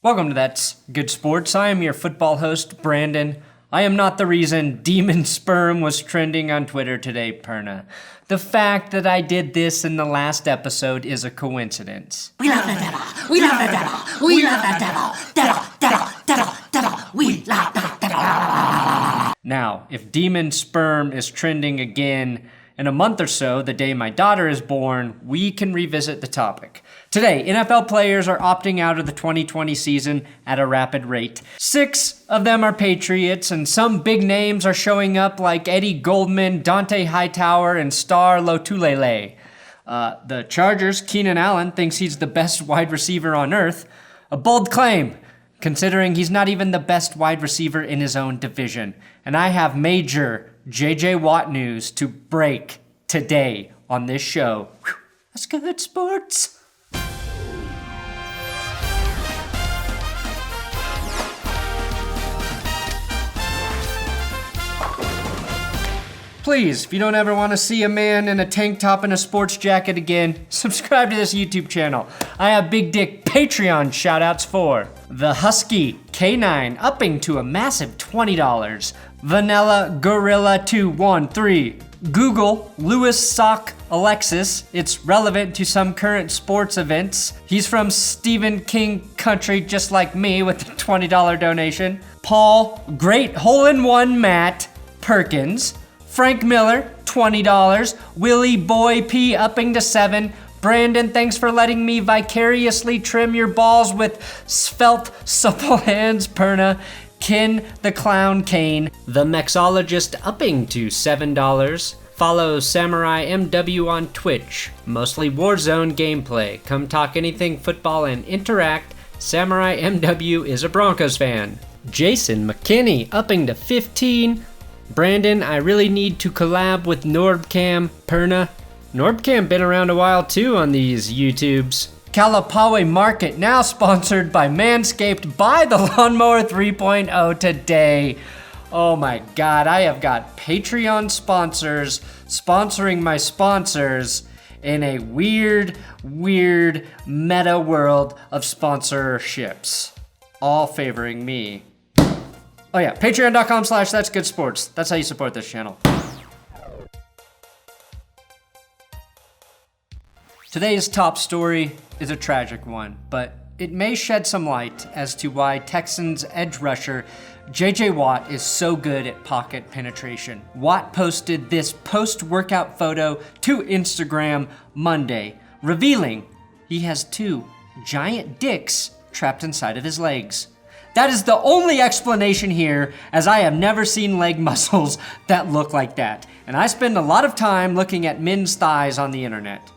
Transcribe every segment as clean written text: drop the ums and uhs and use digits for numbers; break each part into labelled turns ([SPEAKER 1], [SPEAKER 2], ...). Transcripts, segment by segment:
[SPEAKER 1] Welcome to That's Good Sports. I am your football host, Brandon. I am not the reason Demon Sperm was trending on Twitter today, Perna. The fact that I did this in the last episode is a coincidence.
[SPEAKER 2] We love the devil. We love the devil. We love the devil. Devil, devil, devil, devil. We love the devil.
[SPEAKER 1] Now, if Demon Sperm is trending again in a month or so, the day my daughter is born, we can revisit the topic. Today, NFL players are opting out of the 2020 season at a rapid rate. 6 of them are Patriots, and some big names are showing up like Eddie Goldman, Dont'a Hightower, and Star Lotulelei. The Chargers, Keenan Allen, thinks he's the best wide receiver on earth. A bold claim, considering he's not even the best wide receiver in his own division. And I have major J.J. Watt news to break today on this show. Whew, that's good sports. Please, if you don't ever want to see a man in a tank top and a sports jacket again, subscribe to this YouTube channel. I have big dick Patreon shoutouts for the Husky K9 upping to a massive $20. Vanilla Gorilla 213. Google Lewis Sock Alexis. It's relevant to some current sports events. He's from Stephen King country just like me with a $20 donation. Paul Great Hole-in-One Matt Perkins. Frank Miller, $20. Willie Boy P upping to 7. Brandon, thanks for letting me vicariously trim your balls with svelte, supple hands, Perna. Ken the Clown Kane. The Mexologist upping to $7. Follow Samurai MW on Twitch. Mostly Warzone gameplay. Come talk anything football and interact. Samurai MW is a Broncos fan. Jason McKinney upping to 15. Brandon, I really need to collab with Norbcam, Perna. Norbcam been around a while too on these YouTubes. Kalapawe Market now sponsored by Manscaped. Buy the Lawnmower 3.0 today. Oh my God, I have got Patreon sponsors sponsoring my sponsors in a weird meta world of sponsorships, all favoring me. Oh yeah, patreon.com/thatsgoodsports. That's how you support this channel. Today's top story is a tragic one, but it may shed some light as to why Texans edge rusher J.J. Watt is so good at pocket penetration. Watt posted this post-workout photo to Instagram Monday, revealing he has 2 giant dicks trapped inside of his legs. That is the only explanation here, as I have never seen leg muscles that look like that. And I spend a lot of time looking at men's thighs on the internet.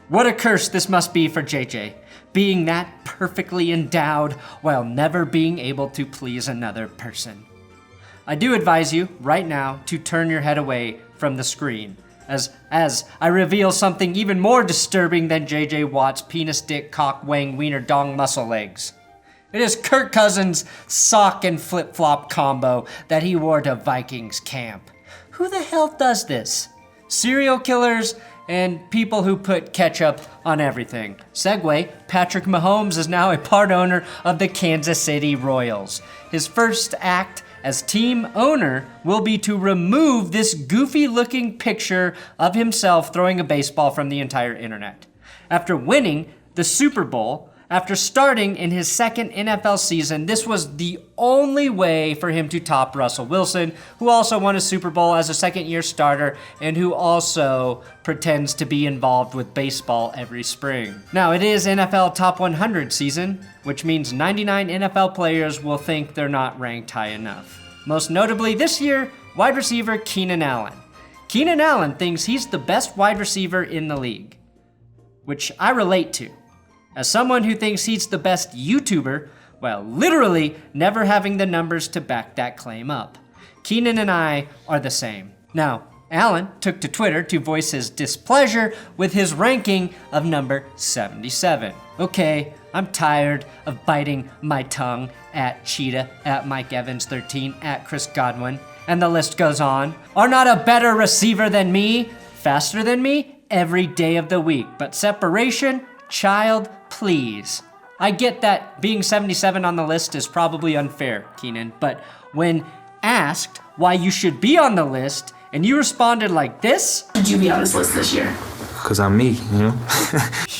[SPEAKER 1] What a curse this must be for JJ, being that perfectly endowed while never being able to please another person. I do advise you right now to turn your head away from the screen, as I reveal something even more disturbing than JJ Watt's penis, dick, cock, wang, wiener, dong, muscle legs. It is Kirk Cousins' sock and flip-flop combo that he wore to Vikings camp. Who the hell does this? Serial killers and people who put ketchup on everything. Segue, Patrick Mahomes is now a part owner of the Kansas City Royals. His first act as team owner will be to remove this goofy-looking picture of himself throwing a baseball from the entire internet. After winning the Super Bowl, after starting in his second NFL season, this was the only way for him to top Russell Wilson, who also won a Super Bowl as a second-year starter and who also pretends to be involved with baseball every spring. Now, it is NFL Top 100 season, which means 99 NFL players will think they're not ranked high enough. Most notably this year, wide receiver Keenan Allen. Keenan Allen thinks he's the best wide receiver in the league, which I relate to. As someone who thinks he's the best YouTuber, while literally never having the numbers to back that claim up. Keenan and I are the same. Now, Allen took to Twitter to voice his displeasure with his ranking of number 77. Okay, I'm tired of biting my tongue at Cheetah, at Mike Evans 13, at Chris Godwin, and the list goes on. Are not a better receiver than me, faster than me, every day of the week. But separation, child, please. I get that being 77 on the list is probably unfair, Keenan, but when asked why you should be on the list and you responded like this,
[SPEAKER 2] Should you be on this list this year?
[SPEAKER 3] Cause I'm me, you know?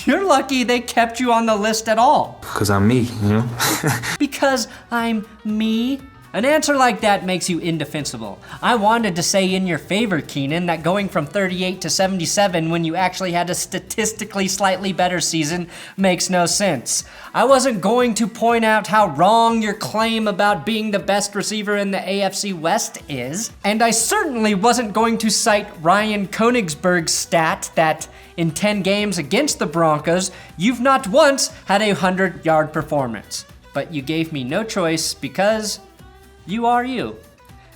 [SPEAKER 1] you're lucky they kept you on the list at all.
[SPEAKER 3] Cause I'm me, you know?
[SPEAKER 1] Because I'm me? An answer like that makes you indefensible. I wanted to say in your favor, Keenan, that going from 38 to 77 when you actually had a statistically slightly better season makes no sense. I wasn't going to point out how wrong your claim about being the best receiver in the AFC West is, and I certainly wasn't going to cite Ryan Koenigsberg's stat that in 10 games against the Broncos, you've not once had a 100-yard performance. But you gave me no choice because you are you.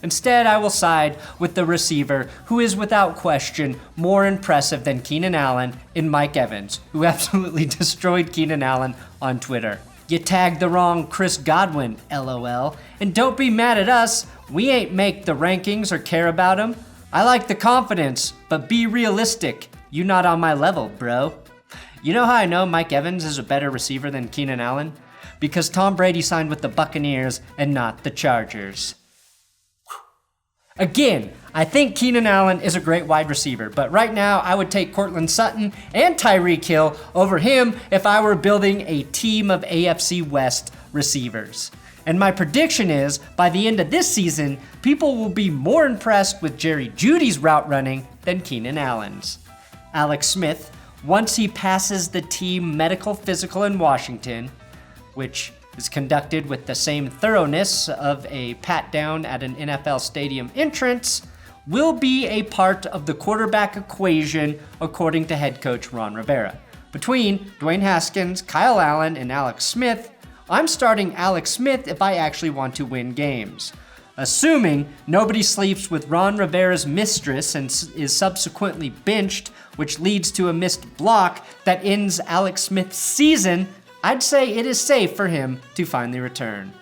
[SPEAKER 1] Instead, I will side with the receiver who is without question more impressive than Keenan Allen in Mike Evans, who absolutely destroyed Keenan Allen on Twitter. You tagged the wrong Chris Godwin, LOL. And don't be mad at us, we ain't make the rankings or care about them. I like the confidence, but be realistic. You not on my level, bro. You know how I know Mike Evans is a better receiver than Keenan Allen? Because Tom Brady signed with the Buccaneers and not the Chargers. Again, I think Keenan Allen is a great wide receiver, but right now I would take Courtland Sutton and Tyreek Hill over him if I were building a team of AFC West receivers. And my prediction is, by the end of this season, people will be more impressed with Jerry Jeudy's route running than Keenan Allen's. Alex Smith, once he passes the team medical physical in Washington, which is conducted with the same thoroughness of a pat-down at an NFL stadium entrance, will be a part of the quarterback equation according to head coach Ron Rivera. Between Dwayne Haskins, Kyle Allen, and Alex Smith, I'm starting Alex Smith if I actually want to win games. Assuming nobody sleeps with Ron Rivera's mistress and is subsequently benched, which leads to a missed block that ends Alex Smith's season, I'd say it is safe for him to finally return.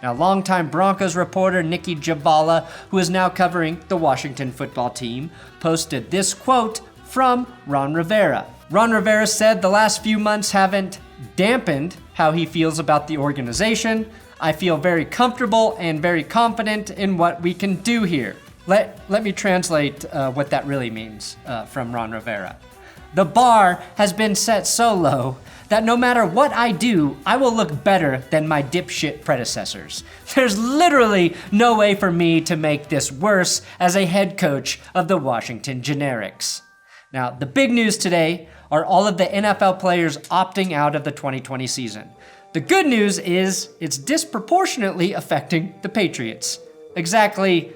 [SPEAKER 1] Now, longtime Broncos reporter Nikki Javala, who is now covering the Washington football team, posted this quote from Ron Rivera. Ron Rivera said the last few months haven't dampened how he feels about the organization. I feel very comfortable and very confident in what we can do here. Let me translate what that really means from Ron Rivera. The bar has been set so low that no matter what I do, I will look better than my dipshit predecessors. There's literally no way for me to make this worse as a head coach of the Washington Generics. Now, the big news today are all of the NFL players opting out of the 2020 season. The good news is it's disproportionately affecting the Patriots. Exactly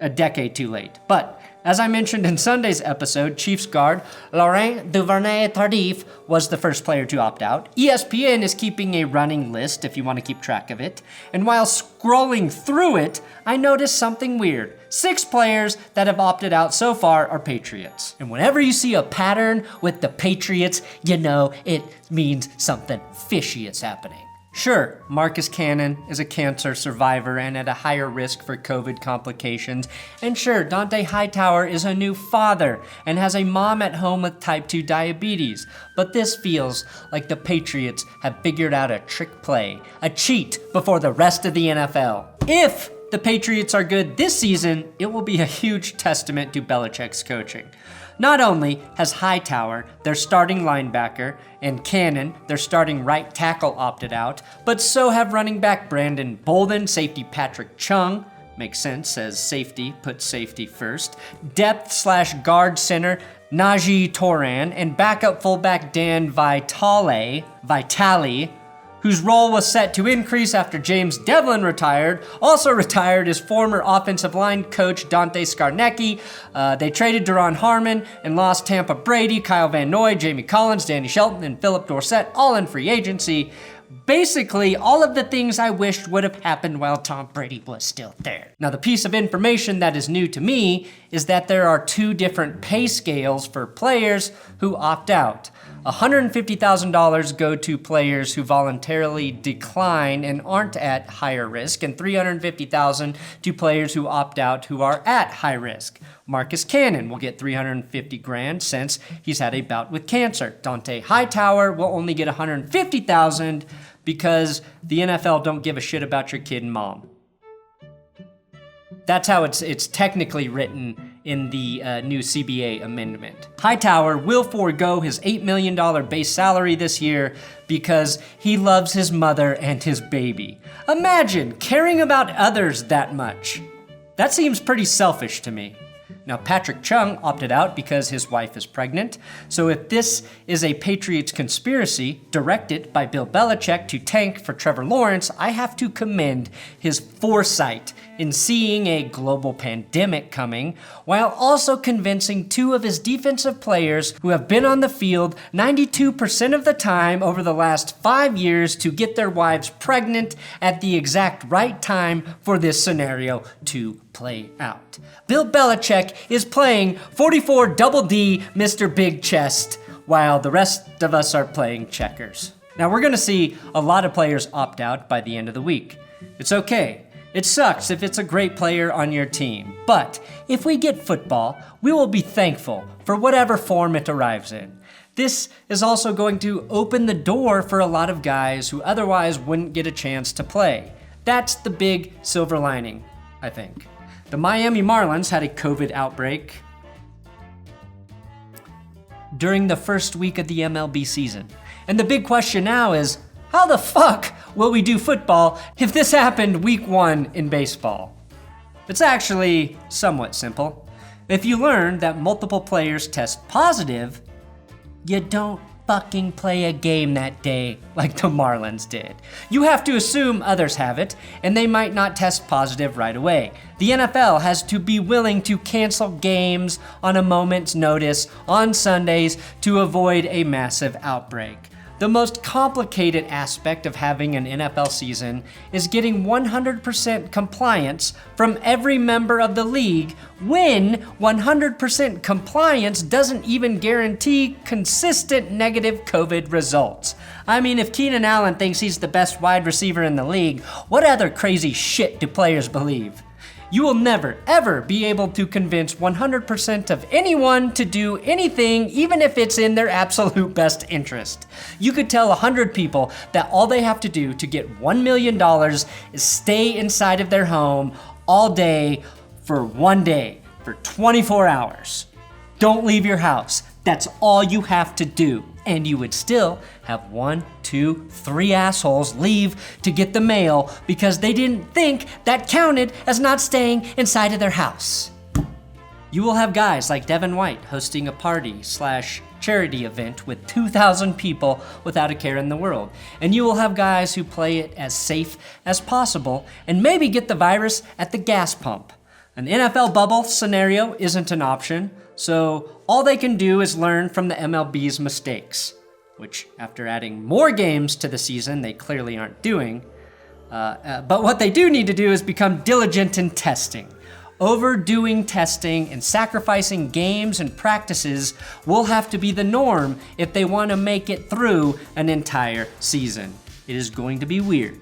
[SPEAKER 1] a decade too late. But as I mentioned in Sunday's episode, Chiefs guard Laurent Duvernay-Tardif was the first player to opt out. ESPN is keeping a running list if you want to keep track of it. And while scrolling through it, I noticed something weird. 6 players that have opted out so far are Patriots. And whenever you see a pattern with the Patriots, you know it means something fishy is happening. Sure, Marcus Cannon is a cancer survivor and at a higher risk for COVID complications. And sure, Dont'a Hightower is a new father and has a mom at home with type 2 diabetes. But this feels like the Patriots have figured out a trick play, a cheat before the rest of the NFL. If the Patriots are good this season, it will be a huge testament to Belichick's coaching. Not only has Hightower, their starting linebacker, and Cannon, their starting right tackle, opted out, but so have running back Brandon Bolden, safety Patrick Chung, makes sense as safety puts safety first, depth/guard center Najee Toran, and backup fullback Dan Vitale, whose role was set to increase after James Devlin retired. Also retired is former offensive line coach Dante Scarnecchia. They traded Duron Harmon and lost Tampa Brady, Kyle Van Noy, Jamie Collins, Danny Shelton, and Philip Dorsett, all in free agency. Basically, all of the things I wished would have happened while Tom Brady was still there. Now, the piece of information that is new to me is that there are 2 different pay scales for players who opt out. $150,000 go to players who voluntarily decline and aren't at higher risk, and $350,000 to players who opt out who are at high risk. Marcus Cannon will get $350,000 since he's had a bout with cancer. Dont'a Hightower will only get $150,000 because the NFL don't give a shit about your kid and mom. That's how it's technically written in the new CBA amendment. Hightower will forego his $8 million base salary this year because he loves his mother and his baby. Imagine caring about others that much. That seems pretty selfish to me. Now, Patrick Chung opted out because his wife is pregnant. So if this is a Patriots conspiracy directed by Bill Belichick to tank for Trevor Lawrence, I have to commend his foresight in seeing a global pandemic coming, while also convincing two of his defensive players who have been on the field 92% of the time over the last 5 years to get their wives pregnant at the exact right time for this scenario to play out. Bill Belichick is playing 44 double D Mr. Big Chest, while the rest of us are playing checkers. Now, we're gonna see a lot of players opt out by the end of the week. It's okay. It sucks if it's a great player on your team, but if we get football, we will be thankful for whatever form it arrives in. This is also going to open the door for a lot of guys who otherwise wouldn't get a chance to play. That's the big silver lining, I think. The Miami Marlins had a COVID outbreak during the first week of the MLB season. And the big question now is, how the fuck will we do football if this happened week 1 in baseball? It's actually somewhat simple. If you learn that multiple players test positive, you don't fucking play a game that day like the Marlins did. You have to assume others have it, and they might not test positive right away. The NFL has to be willing to cancel games on a moment's notice on Sundays to avoid a massive outbreak. The most complicated aspect of having an NFL season is getting 100% compliance from every member of the league when 100% compliance doesn't even guarantee consistent negative COVID results. I mean, if Keenan Allen thinks he's the best wide receiver in the league, what other crazy shit do players believe? You will never, ever be able to convince 100% of anyone to do anything, even if it's in their absolute best interest. You could tell 100 people that all they have to do to get $1 million is stay inside of their home all day for 1 day, for 24 hours. Don't leave your house. That's all you have to do. And you would still have 1, 2, 3 assholes leave to get the mail because they didn't think that counted as not staying inside of their house. You will have guys like Devin White hosting a party/charity event with 2,000 people without a care in the world. And you will have guys who play it as safe as possible and maybe get the virus at the gas pump. An NFL bubble scenario isn't an option, so all they can do is learn from the MLB's mistakes, which after adding more games to the season, they clearly aren't doing. But what they do need to do is become diligent in testing. Overdoing testing and sacrificing games and practices will have to be the norm if they want to make it through an entire season. It is going to be weird,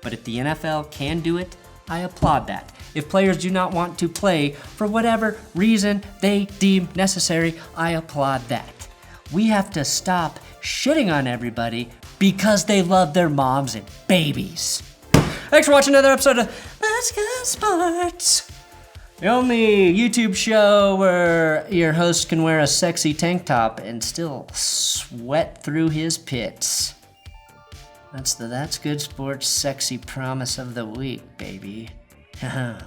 [SPEAKER 1] but if the NFL can do it, I applaud that. If players do not want to play for whatever reason they deem necessary, I applaud that. We have to stop shitting on everybody because they love their moms and babies. Thanks for watching another episode of Let's Go Sports. The only YouTube show where your host can wear a sexy tank top and still sweat through his pits. That's the That's Good Sports sexy promise of the week, baby. Haha.